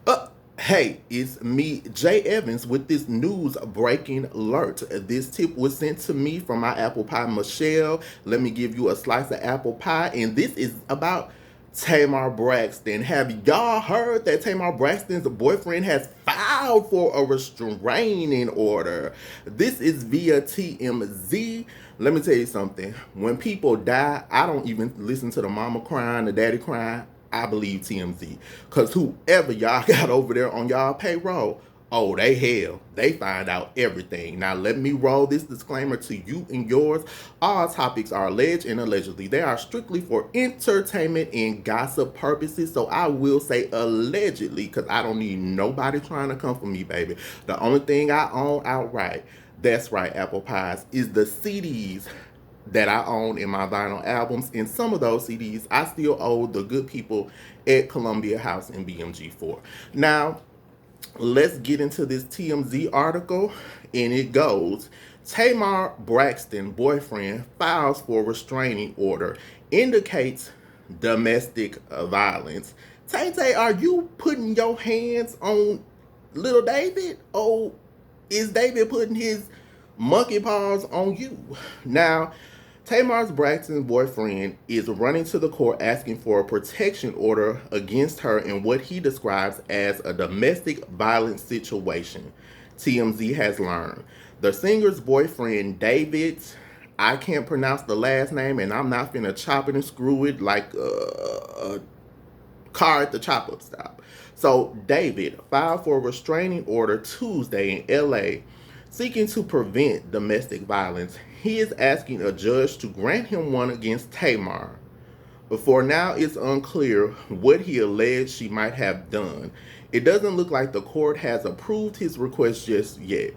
Uh, hey, it's me, J.Evans, with this news breaking alert. This tip was sent to me from my apple pie, Michelle. Let me give you a slice of apple pie, and this is about Tamar Braxton. Have y'all heard that Tamar Braxton's boyfriend has filed for a restraining order? This is via TMZ. Let me tell you something. When people die, I don't even listen to the mama crying, the daddy crying. I believe TMZ. Because whoever y'all got over there on y'all payroll, oh, they hell. They find out everything. Now, let me roll this disclaimer to you and yours. All topics are alleged and allegedly. They are strictly for entertainment and gossip purposes. So I will say allegedly because I don't need nobody trying to come for me, baby. The only thing I own outright, that's right, apple pies, is the CDs that I own in my vinyl albums. And some of those CDs I still owe the good people at Columbia House in BMG4. Now, let's get into this TMZ article. And it goes, Tamar Braxton, boyfriend, files for restraining order, indicates domestic violence. Tay Tay, are you putting your hands on little David? Or is David putting his monkey paws on you? Now, Tamar Braxton's boyfriend is running to the court asking for a protection order against her in what he describes as a domestic violence situation. TMZ has learned. The singer's boyfriend, David, I can't pronounce the last name, and I'm not finna chop it and screw it like a car at the chop up stop. So, David filed for a restraining order Tuesday in LA seeking to prevent domestic violence. He is asking a judge to grant him one against Tamar. But for now, it's unclear what he alleged she might have done. It doesn't look like the court has approved his request just yet.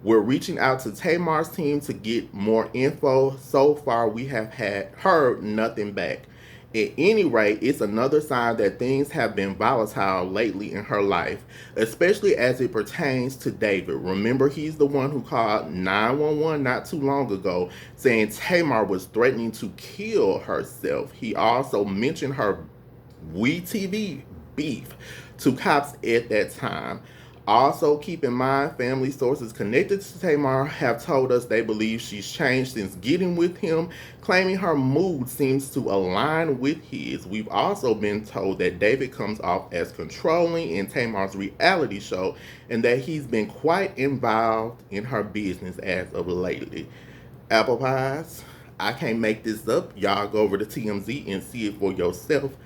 We're reaching out to Tamar's team to get more info. So far, we have heard nothing back. At any rate, it's another sign that things have been volatile lately in her life, especially as it pertains to David. Remember, he's the one who called 911 not too long ago, saying Tamar was threatening to kill herself. He also mentioned her WeTV beef to cops at that time. Also, keep in mind, family sources connected to Tamar have told us they believe she's changed since getting with him, claiming her mood seems to align with his. We've also been told that David comes off as controlling in Tamar's reality show and that he's been quite involved in her business as of lately. Apple pies, I can't make this up. Y'all go over to TMZ and see it for yourself.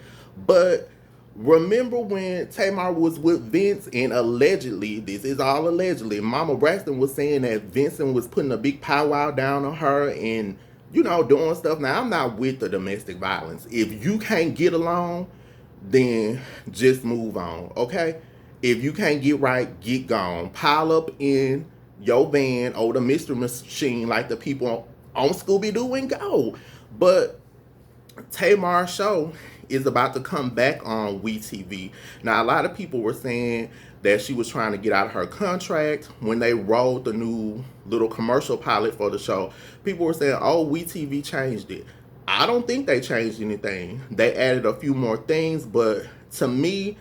But remember when Tamar was with Vince and allegedly, this is all allegedly, Mama Braxton was saying that Vincent was putting a big powwow down on her and, doing stuff. Now, I'm not with the domestic violence. If you can't get along, then just move on, okay? If you can't get right, get gone. Pile up in your van or the mystery machine like the people on Scooby Doo and go. But Tamar's show is about to come back on WeTV. Now, a lot of people were saying that she was trying to get out of her contract when they rolled the new little commercial pilot for the show. People were saying, oh, WeTV changed it. I don't think they changed anything. They added a few more things, but to me,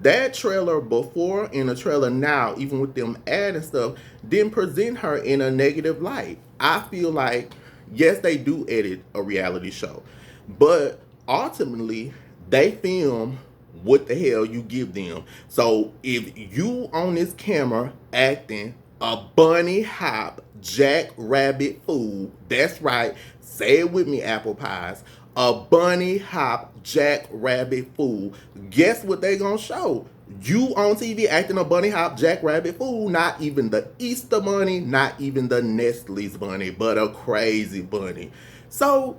that trailer before and the trailer now, even with them adding stuff, didn't present her in a negative light. I feel like, yes, they do edit a reality show, but ultimately, they film what the hell you give them. So if you on this camera acting a bunny hop jackrabbit fool, that's right, say it with me, apple pies, a bunny hop jackrabbit fool, guess what they gonna show? You on TV acting a bunny hop jackrabbit fool, not even the Easter bunny, not even the Nestle's bunny, but a crazy bunny. So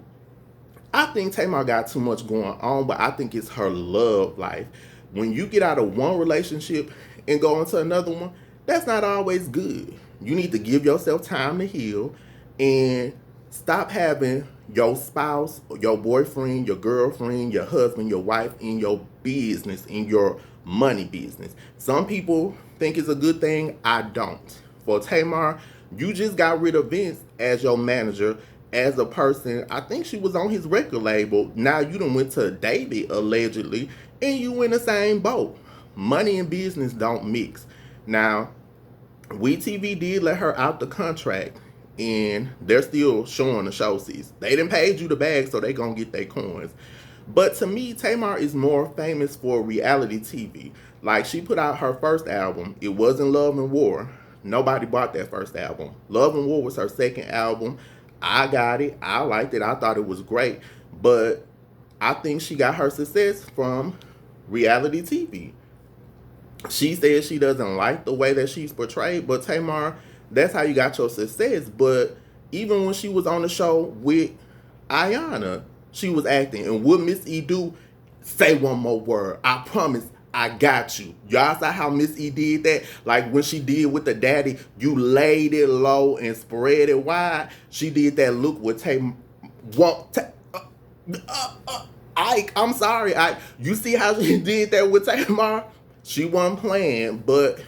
I think Tamar got too much going on, but I think it's her love life. When you get out of one relationship and go into another one, that's not always good. You need to give yourself time to heal and stop having your spouse, your boyfriend, your girlfriend, your husband, your wife in your business, in your money business. Some people think it's a good thing. I don't. For Tamar, you just got rid of Vince as your manager, as a person. I think she was on his record label. Now you done went to David allegedly, and you in the same boat. money and business don't mix. Now, WeTV did let her out the contract, and they're still showing the show seats. They didn't pay you the bag, so they gonna get their coins. But to me, Tamar is more famous for reality TV. Like, she put out her first album. It wasn't Love and War. Nobody bought that first album. Love and War was her second album. I got it. I liked it. I thought it was great. But I think she got her success from reality TV. She says she doesn't like the way that she's portrayed, but Tamar, that's how you got your success. But even when she was on the show with Ayana, she was acting. And what Miss E do? Say one more word. I promise I got you. Y'all saw how Miss E did that? Like when she did with the daddy, you laid it low and spread it wide. She did that look with Tamar. Ike, I'm sorry. You see how she did that with Tamar? She wasn't playing, but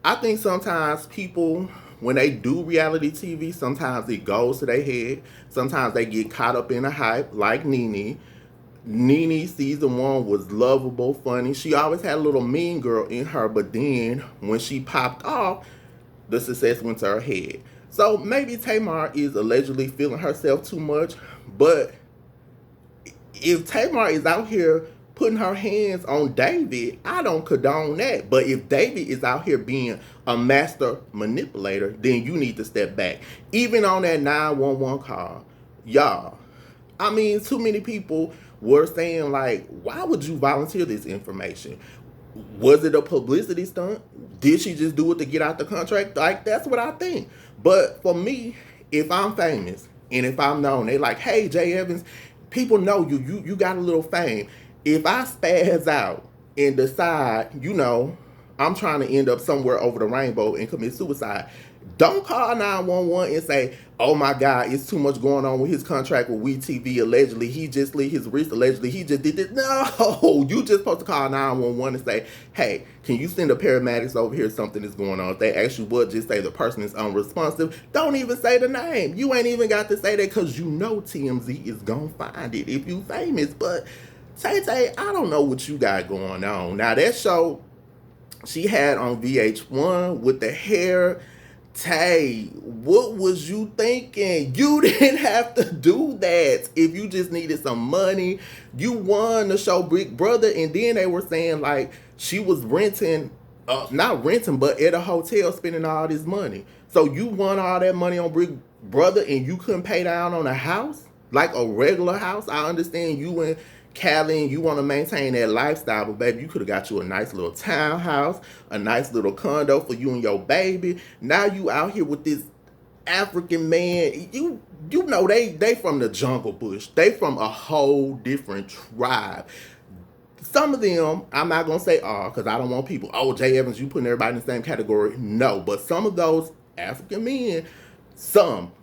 I think sometimes people, when they do reality TV, sometimes it goes to their head. Sometimes they get caught up in a hype, like Nene. Nene season 1 was lovable, funny. She always had a little mean girl in her, but then when she popped off, the success went to her head. So maybe Tamar is allegedly feeling herself too much, but if Tamar is out here putting her hands on David, I don't condone that. But if David is out here being a master manipulator, then you need to step back. Even on that 911 call, y'all, I mean, too many people were saying, like, why would you volunteer this information? Was it a publicity stunt? Did she just do it to get out the contract? Like, that's what I think. But for me, if I'm famous and if I'm known, they like, hey, J.Evans, people know you got a little fame. If I spaz out and decide, I'm trying to end up somewhere over the rainbow and commit suicide, don't call 911 and say, oh my God, it's too much going on with his contract with WeTV. Allegedly, he just lit his wrist. Allegedly, he just did this. No, you just supposed to call 911 and say, hey, can you send the paramedics over here? Something is going on. If they actually would, just say the person is unresponsive. Don't even say the name. You ain't even got to say that because you know TMZ is going to find it if you famous. But Tay, I don't know what you got going on. Now, that show she had on VH1 with the hair, Tay, what was you thinking? You didn't have to do that. If you just needed some money, you won the show Big Brother, and then they were saying like she was renting, not renting, but at a hotel spending all this money. So you won all that money on Big Brother and you couldn't pay down on a house? Like a regular house? I understand you and Callie, you want to maintain that lifestyle, but baby, you could have got you a nice little townhouse, a nice little condo for you and your baby. Now you out here with this African man. You know they from the jungle bush. They from a whole different tribe. Some of them, I'm not going to say all, because I don't want people, oh, J.Evans, you putting everybody in the same category. No, but some of those African men,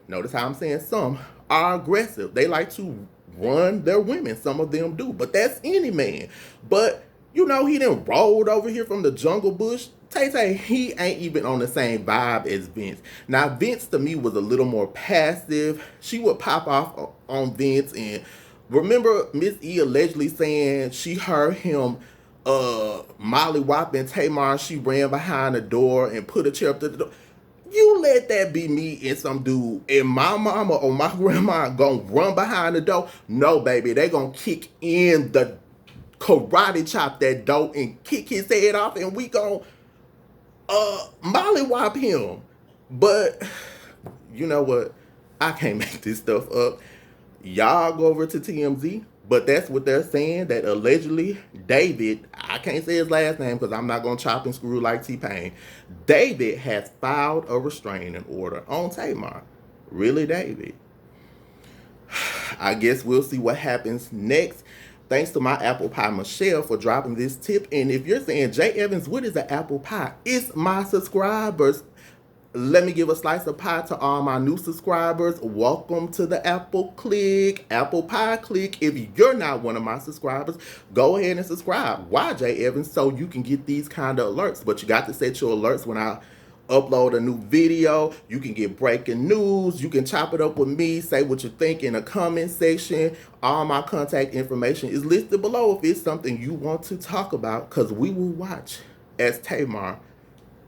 notice how I'm saying some, are aggressive. They like to run their women. Some of them do, but that's any man. But he done rolled over here from the jungle bush. Tay, he ain't even on the same vibe as Vince. Now, Vince to me was a little more passive. She would pop off on Vince, and remember Miss E allegedly saying she heard him mollywhopping Tamar. She ran behind the door and put a chair up to the door. You let that be me and some dude, and my mama or my grandma gonna run behind the door? No, baby, they gonna kick in the karate chop that door and kick his head off, and we gonna mollywhop him. But you know what? I can't make this stuff up. Y'all go over to TMZ, but that's what they're saying, that allegedly David, I can't say his last name because I'm not going to chop and screw like T-Pain. David has filed a restraining order on Tamar. Really, David? I guess we'll see what happens next. Thanks to my apple pie Michelle for dropping this tip. And if you're saying, J.Evans, what is an apple pie? It's my subscribers. Let me give a slice of pie to all my new subscribers. Welcome to the Apple Pie Click. If you're not one of my subscribers, go ahead and subscribe. Why, J.Evans? So you can get these kind of alerts. But you got to set your alerts when I upload a new video. You can get breaking news. You can chop it up with me. Say what you think in the comment section. All my contact information is listed below if it's something you want to talk about, because we will watch as Tamar,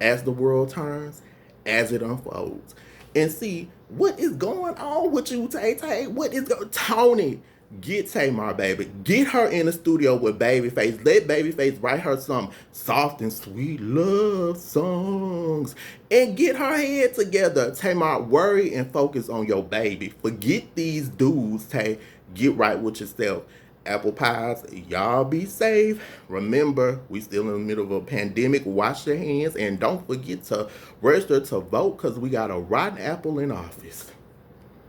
as the world turns, as it unfolds, and see what is going on with you, Tay Tay. What is going, Tony? Get Tamar, baby. Get her in the studio with Babyface. Let Babyface write her some soft and sweet love songs. And get her head together. Tamar, worry and focus on your baby. Forget these dudes, Tay. Get right with yourself. Apple pies, y'all be safe. Remember, we still in the middle of a pandemic. Wash your hands and don't forget to register to vote, because we got a rotten apple in office.